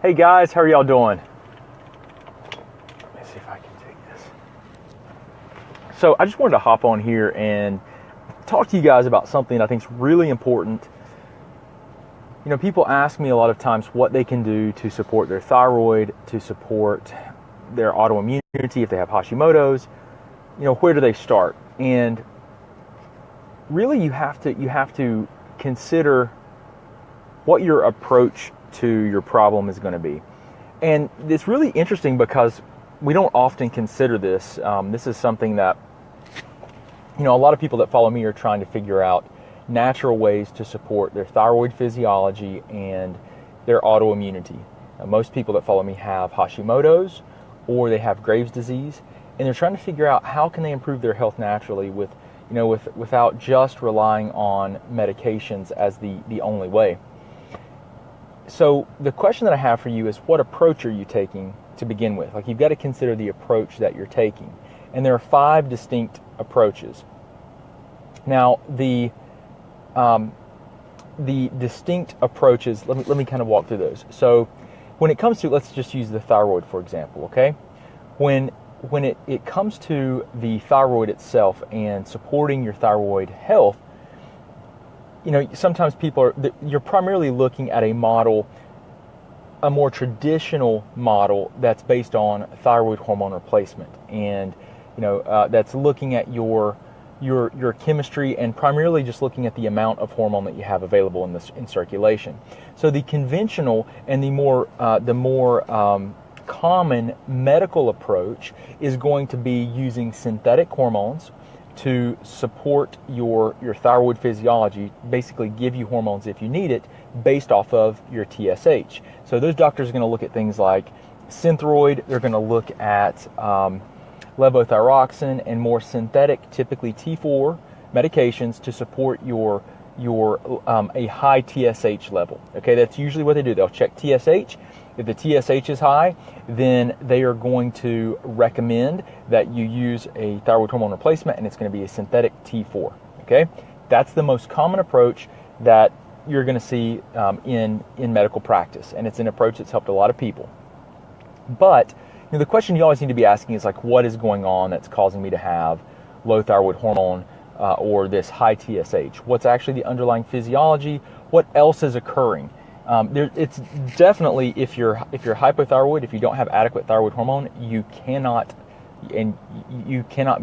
Hey guys, how are y'all doing? Let me see if I can take this. So I just wanted to hop on here and talk to you guys about something I think is really important. You know, people ask me a lot of times what they can do to support their thyroid, to support their autoimmunity if they have Hashimoto's. You know, where do they start? And really you have to consider what your approach to your problem is going to be. And it's really interesting because we don't often consider this. This is something that, you know, a lot of people that follow me are trying to figure out natural ways to support their thyroid physiology and their autoimmunity. Most people that follow me have Hashimoto's or they have Graves' disease, and they're trying to figure out how can they improve their health naturally without just relying on medications as the only way. So the question that I have for you is, what approach are you taking to begin with? Like, you've got to consider the approach that you're taking. And there are 5 distinct approaches. Now, the distinct approaches, let me kind of walk through those. So when it comes to, let's just use the thyroid, for example, okay? When it comes to the thyroid itself and supporting your thyroid health, you know, sometimes you're primarily looking at a model, a more traditional model that's based on thyroid hormone replacement, and you know that's looking at your chemistry and primarily just looking at the amount of hormone that you have available in circulation. So the conventional and the more common medical approach is going to be using synthetic hormones to support your thyroid physiology, basically give you hormones if you need it based off of your TSH. So those doctors are going to look at things like Synthroid, they're going to look at levothyroxine and more synthetic, typically T4 medications to support your a high TSH level. Okay, that's usually what they do. They'll check TSH. If the TSH is high, then they are going to recommend that you use a thyroid hormone replacement, and it's going to be a synthetic T4. Okay, that's the most common approach that you're going to see in medical practice, and it's an approach that's helped a lot of people. But you know, the question you always need to be asking is like, what is going on that's causing me to have low thyroid hormone or this high TSH? What's actually the underlying physiology? What else is occurring? It's definitely, if you're hypothyroid, if you don't have adequate thyroid hormone, you cannot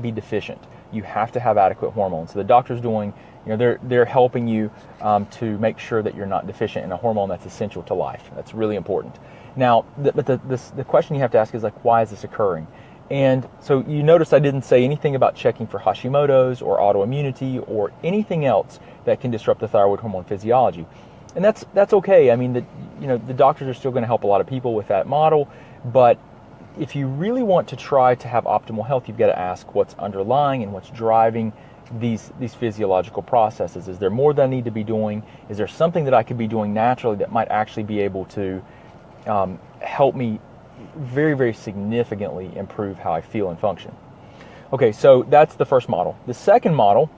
be deficient. You have to have adequate hormone. So the doctor's doing, you know, they're helping you to make sure that you're not deficient in a hormone that's essential to life. That's really important. Now, the question you have to ask is like, why is this occurring? And so you notice I didn't say anything about checking for Hashimoto's or autoimmunity or anything else that can disrupt the thyroid hormone physiology. And that's okay. I mean, the doctors are still going to help a lot of people with that model, but if you really want to try to have optimal health, you've got to ask what's underlying and what's driving these physiological processes. Is there more that I need to be doing? Is there something that I could be doing naturally that might actually be able to help me very, very significantly improve how I feel and function? Okay, so that's the first model. The second model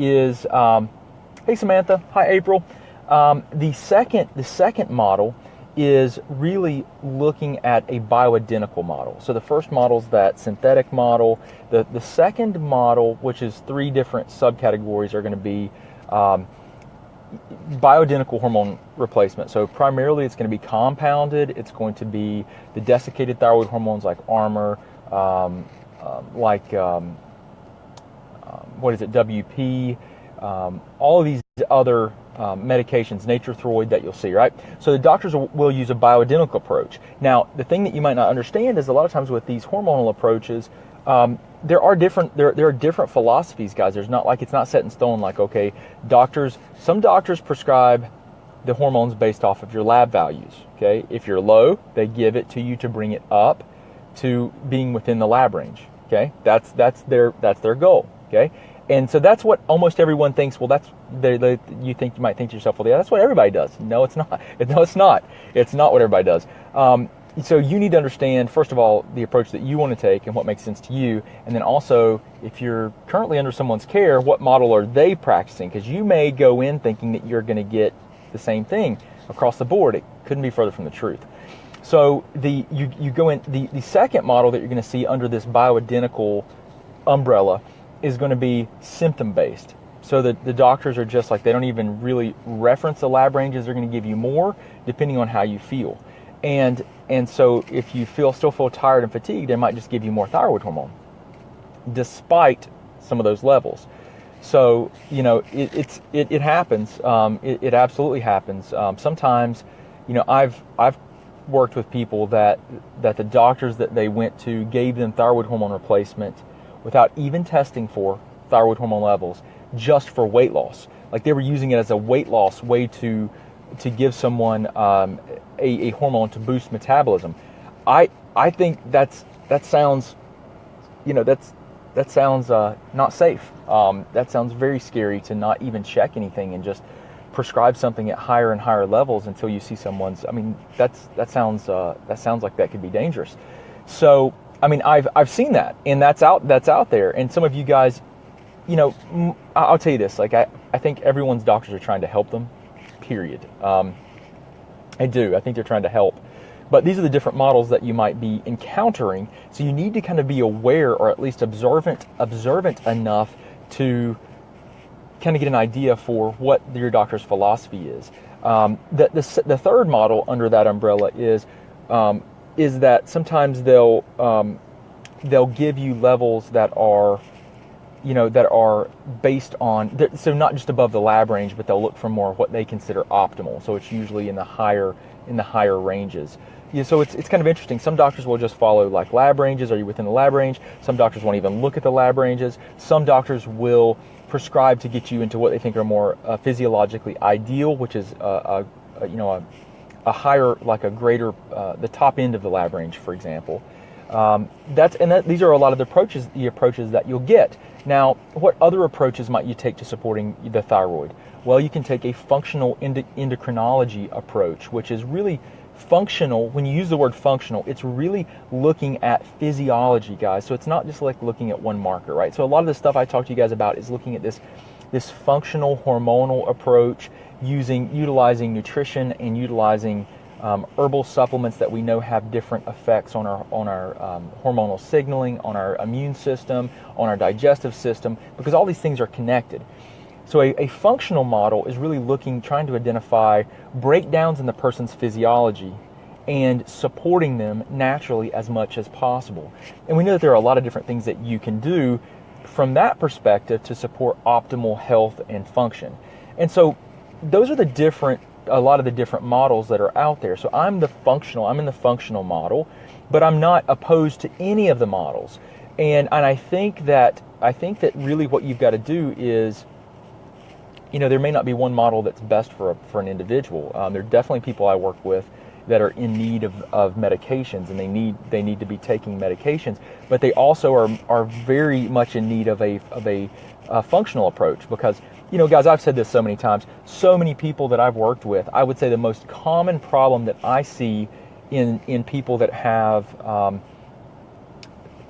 is, hey Samantha, hi April. The second model is really looking at a bioidentical model. So the first model is that synthetic model. The second model, which is 3 different subcategories, are going to be bioidentical hormone replacement. So primarily it's going to be compounded. It's going to be the desiccated thyroid hormones like Armour, WP, all of these other medications, Nature-Throid, that you'll see, right? So the doctors will use a bioidentical approach. Now, the thing that you might not understand is a lot of times with these hormonal approaches, there are different philosophies, guys. It's not set in stone. Like, okay, some doctors prescribe the hormones based off of your lab values. Okay, if you're low, they give it to you to bring it up to being within the lab range. Okay, that's their goal. Okay. And so that's what almost everyone thinks. Well, you might think to yourself, well, yeah, that's what everybody does. No, it's not. No, it's not. It's not what everybody does. So you need to understand, first of all, the approach that you want to take and what makes sense to you. And then also, if you're currently under someone's care, what model are they practicing? Because you may go in thinking that you're going to get the same thing. across the board, it couldn't be further from the truth. So you go in the second model that you're going to see under this bioidentical umbrella is going to be symptom based. So the doctors are just like, they don't even really reference the lab ranges. They're going to give you more depending on how you feel. And so if you still feel tired and fatigued, they might just give you more thyroid hormone, despite some of those levels. So, you know, it happens. It absolutely happens. Sometimes, you know, I've worked with people that the doctors that they went to gave them thyroid hormone replacement without even testing for thyroid hormone levels, just for weight loss. Like, they were using it as a weight loss way to give someone a hormone to boost metabolism. I think that sounds, you know, that sounds not safe. That sounds very scary, to not even check anything and just prescribe something at higher and higher levels until you see someone's. I mean, that sounds like that could be dangerous. So, I mean, I've seen that, and that's out there. And some of you guys, you know, I'll tell you this, like, I think everyone's doctors are trying to help them, period. I do. I think they're trying to help. But these are the different models that you might be encountering. So you need to kind of be aware, or at least observant enough to kind of get an idea for what your doctor's philosophy is. The third model under that umbrella is that sometimes they'll give you levels that are, you know, that are based on, so not just above the lab range, but they'll look for more what they consider optimal. So it's usually in the higher ranges. Yeah, so it's kind of interesting. Some doctors will just follow like lab ranges. Are you within the lab range? Some doctors won't even look at the lab ranges. Some doctors will prescribe to get you into what they think are more physiologically ideal, which is a higher, like a greater, the top end of the lab range, for example. These are a lot of the approaches that you'll get. Now, what other approaches might you take to supporting the thyroid? Well, you can take a functional endocrinology approach, which is really functional. When you use the word functional, it's really looking at physiology, guys. So it's not just like looking at one marker, right? So a lot of the stuff I talk to you guys about is looking at this functional hormonal approach, utilizing nutrition and utilizing herbal supplements that we know have different effects on our hormonal signaling, on our immune system, on our digestive system, because all these things are connected. So a functional model is really trying to identify breakdowns in the person's physiology and supporting them naturally as much as possible. And we know that there are a lot of different things that you can do from that perspective to support optimal health and function. And so those are a lot of the different models that are out there. So I'm in the functional model, but I'm not opposed to any of the models. And I think that really what you've got to do is, you know, there may not be one model that's best for an individual. There are definitely people I work with that are in need of medications, and they need to be taking medications, but they also are very much in need of a functional approach, because, you know, guys, I've said this so many times, so many people that I've worked with, I would say the most common problem that I see in people that have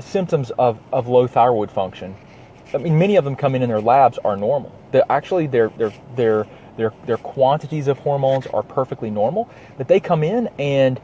symptoms of low thyroid function, I mean, many of them come in and their labs are normal. Their quantities of hormones are perfectly normal, but they come in and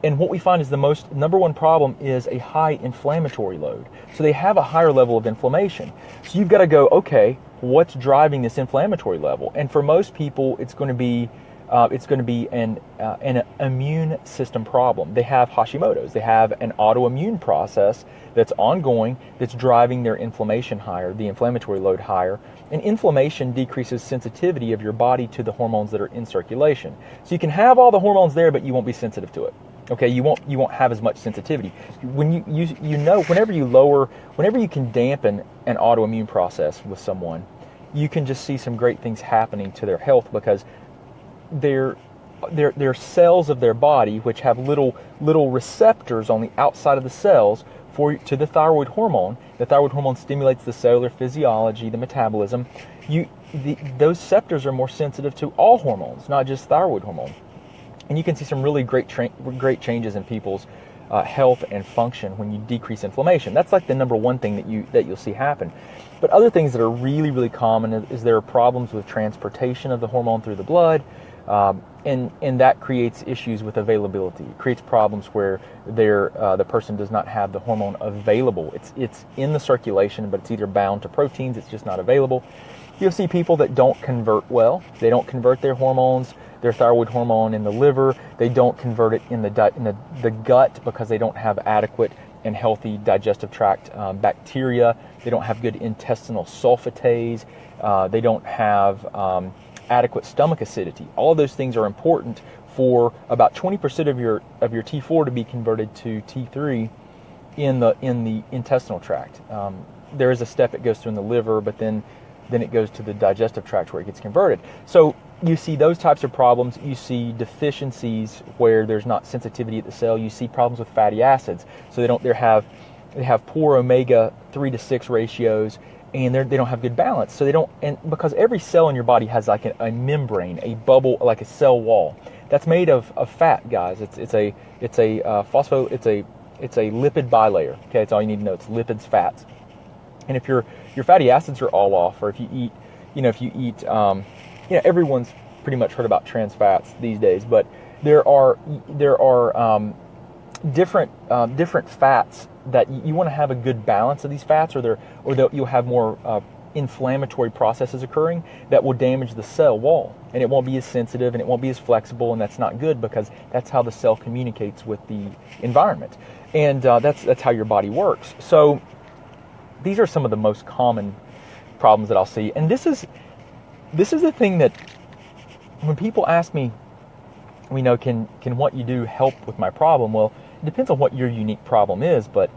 what we find is the number one problem is a high inflammatory load. So they have a higher level of inflammation. So you've got to go, okay, what's driving this inflammatory level? And for most people, it's going to be an immune system problem. They have Hashimoto's. They have an autoimmune process that's ongoing, that's driving their inflammation higher, the inflammatory load higher. And inflammation decreases sensitivity of your body to the hormones that are in circulation. So you can have all the hormones there, but you won't be sensitive to it. Okay, you won't have as much sensitivity. When you know, whenever you can dampen an autoimmune process with someone, you can just see some great things happening to their health, because their cells of their body, which have little receptors on the outside of the cells to the thyroid hormone. The thyroid hormone stimulates the cellular physiology, the metabolism. Those receptors are more sensitive to all hormones, not just thyroid hormone. And you can see some really great changes in people's health and function when you decrease inflammation. That's like the number one thing that you'll see happen. But other things that are really, really common is there are problems with transportation of the hormone through the blood. and that creates issues with availability. It creates problems where the person does not have the hormone available. It's in the circulation, but it's either bound to proteins. It's just not available. You'll see people that don't convert well. They don't convert their hormones, their thyroid hormone in the liver. They don't convert it in the gut because they don't have adequate and healthy digestive tract bacteria. They don't have good intestinal sulfatase. They don't have adequate stomach acidity. All of those things are important for about 20% of your T4 to be converted to T3 in the intestinal tract. There is a step it goes through in the liver, but then it goes to the digestive tract where it gets converted. So you see those types of problems. You see deficiencies where there's not sensitivity at the cell. You see problems with fatty acids. So they have poor omega 3 to 6 ratios, and they don't have good balance. So they don't, and because every cell in your body has like a membrane, a bubble, like a cell wall that's made of fat, guys. It's a lipid bilayer. Okay, that's all you need to know. It's lipids, fats. And if your fatty acids are all off, or if you eat, everyone's pretty much heard about trans fats these days, but there are different fats that you want to have a good balance of these fats, or you'll have more inflammatory processes occurring that will damage the cell wall, and it won't be as sensitive and it won't be as flexible, and that's not good because that's how the cell communicates with the environment, and that's how your body works. So these are some of the most common problems that I'll see, and this is the thing that when people ask me, can what you do help with my problem? Well, it depends on what your unique problem is, but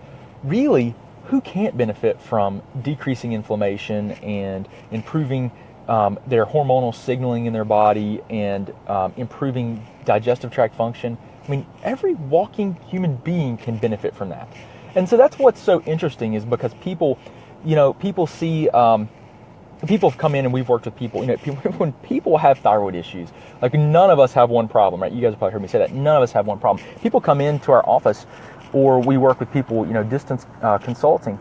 really, who can't benefit from decreasing inflammation and improving their hormonal signaling in their body and improving digestive tract function? I mean, every walking human being can benefit from that. And so that's what's so interesting, is because people see, people have come in and we've worked with people, when people have thyroid issues, like none of us have one problem, right? You guys have probably heard me say that. None of us have one problem. People come into our office, or we work with people, distance consulting,